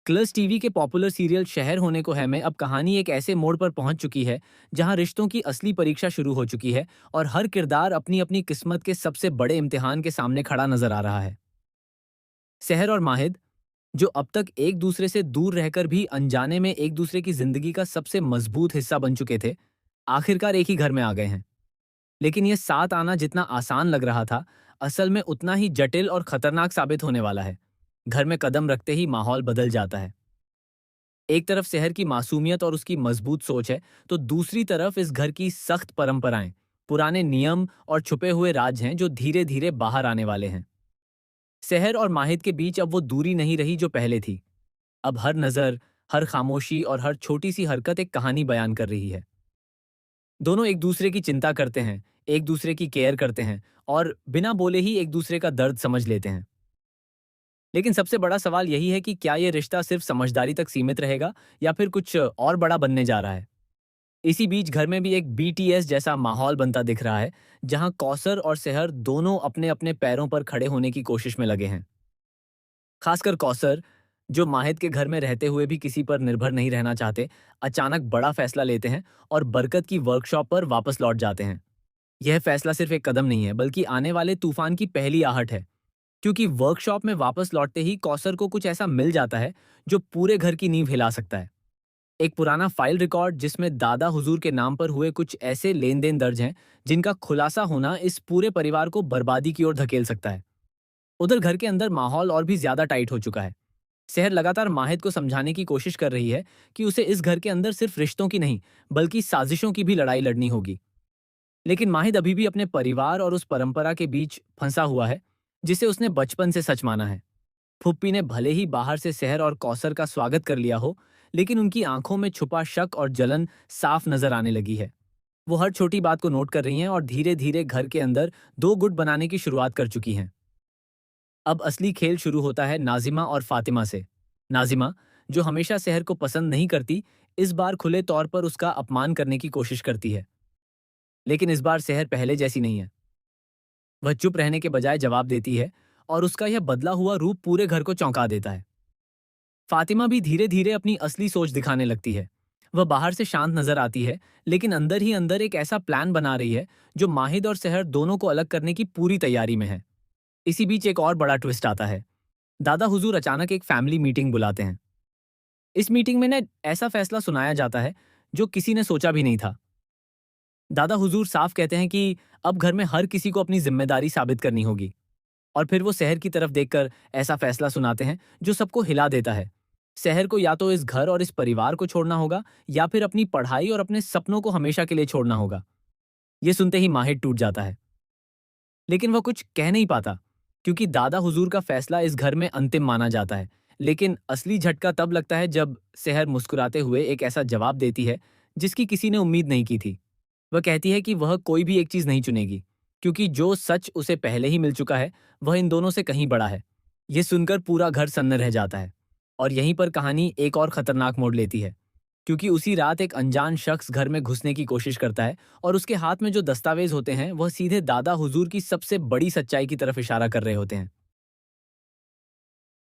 क्लस TV के popular serial शहर होने को है में अब कहानी एक ऐसे मोड़ पर पहुंच चुकी है जहां रिश्तों की असली परीक्षा शुरू हो चुकी है और हर किरदार अपनी अपनी किस्मत के सबसे बड़े इम्तिहान के सामने खड़ा नजर आ रहा है। शहर और माहिद, जो अब तक एक दूसरे से दूर रहकर भी अनजाने में एक दूसरे की जिंदगी का सबसे मजबूत हिस्सा बन चुके थे, आखिरकार एक ही घर में आ गए हैं। लेकिन यह साथ आना जितना आसान लग रहा था, असल में उतना ही जटिल और खतरनाक साबित होने वाला है। घर में कदम रखते ही माहौल बदल जाता है। एक तरफ शहर की मासूमियत और उसकी मजबूत सोच है, तो दूसरी तरफ इस घर की सख्त परंपराएं, पुराने नियम और छुपे हुए राज हैं जो धीरे धीरे बाहर आने वाले हैं। शहर और माहिद के बीच अब वो दूरी नहीं रही जो पहले थी। अब हर नजर, हर खामोशी और हर छोटी सी हरकत एक कहानी बयान कर रही है। दोनों एक दूसरे की चिंता करते हैं, एक दूसरे की केयर करते हैं और बिना बोले ही एक दूसरे का दर्द समझ लेते हैं। लेकिन सबसे बड़ा सवाल यही है कि क्या ये रिश्ता सिर्फ समझदारी तक सीमित रहेगा या फिर कुछ और बड़ा बनने जा रहा है। इसी बीच घर में भी एक बीटीएस जैसा माहौल बनता दिख रहा है, जहां कौसर और सेहर दोनों अपने अपने पैरों पर खड़े होने की कोशिश में लगे हैं। खासकर कौसर, जो माहिद के घर में रहते हुए भी किसी पर निर्भर नहीं रहना चाहते, अचानक बड़ा फैसला लेते हैं और बरकत की वर्कशॉप पर वापस लौट जाते हैं। यह फैसला सिर्फ एक कदम नहीं है, बल्कि आने वाले तूफान की पहली आहट है। क्योंकि वर्कशॉप में वापस लौटते ही कौसर को कुछ ऐसा मिल जाता है जो पूरे घर की नींव हिला सकता है। एक पुराना फाइल रिकॉर्ड जिसमें दादा हुजूर के नाम पर हुए कुछ ऐसे लेन देन दर्ज हैं जिनका खुलासा होना इस पूरे परिवार को बर्बादी की ओर धकेल सकता है। उधर घर के अंदर माहौल और भी ज्यादा टाइट हो चुका है। शहर लगातार माहिद को समझाने की कोशिश कर रही है कि उसे इस घर के अंदर सिर्फ रिश्तों की नहीं, बल्कि साजिशों की भी लड़ाई लड़नी होगी। लेकिन माहिद अभी भी अपने परिवार और उस परंपरा के बीच फंसा हुआ है जिसे उसने बचपन से सच माना है। फुप्पी ने भले ही बाहर से शहर और कौसर का स्वागत कर लिया हो, लेकिन उनकी आंखों में छुपा शक और जलन साफ नजर आने लगी है। वो हर छोटी बात को नोट कर रही हैं और धीरे धीरे घर के अंदर दो गुट बनाने की शुरुआत कर चुकी हैं। अब असली खेल शुरू होता है नाजिमा और फातिमा से। नाजिमा, जो हमेशा शहर को पसंद नहीं करती, इस बार खुले तौर पर उसका अपमान करने की कोशिश करती है। लेकिन इस बार शहर पहले जैसी नहीं है। वह चुप रहने के बजाय जवाब देती है और उसका यह बदला हुआ रूप पूरे घर को चौंका देता है। फातिमा भी धीरे धीरे अपनी असली सोच दिखाने लगती है। वह बाहर से शांत नजर आती है, लेकिन अंदर ही अंदर एक ऐसा प्लान बना रही है जो माहिद और शहर दोनों को अलग करने की पूरी तैयारी में है। इसी बीच एक और बड़ा ट्विस्ट आता है। दादा हुजूर अचानक एक फैमिली मीटिंग बुलाते हैं। इस मीटिंग में न ऐसा फैसला सुनाया जाता है जो किसी ने सोचा भी नहीं था। दादा हुजूर साफ कहते हैं कि अब घर में हर किसी को अपनी जिम्मेदारी साबित करनी होगी। और फिर वो शहर की तरफ देखकर ऐसा फैसला सुनाते हैं जो सबको हिला देता है। शहर को या तो इस घर और इस परिवार को छोड़ना होगा, या फिर अपनी पढ़ाई और अपने सपनों को हमेशा के लिए छोड़ना होगा। ये सुनते ही माहिर टूट जाता है, लेकिन वह कुछ कह नहीं पाता, क्योंकि दादा हुजूर का फैसला इस घर में अंतिम माना जाता है। लेकिन असली झटका तब लगता है जब शहर मुस्कुराते हुए एक ऐसा जवाब देती है जिसकी किसी ने उम्मीद नहीं की थी। वह कहती है कि वह कोई भी एक चीज नहीं चुनेगी, क्योंकि जो सच उसे पहले ही मिल चुका है वह इन दोनों से कहीं बड़ा है। यह सुनकर पूरा घर सन्न रह जाता है। और यहीं पर कहानी एक और खतरनाक मोड़ लेती है, क्योंकि उसी रात एक अनजान शख्स घर में घुसने की कोशिश करता है और उसके हाथ में जो दस्तावेज होते हैं वह सीधे दादा हुजूर की सबसे बड़ी सच्चाई की तरफ इशारा कर रहे होते हैं।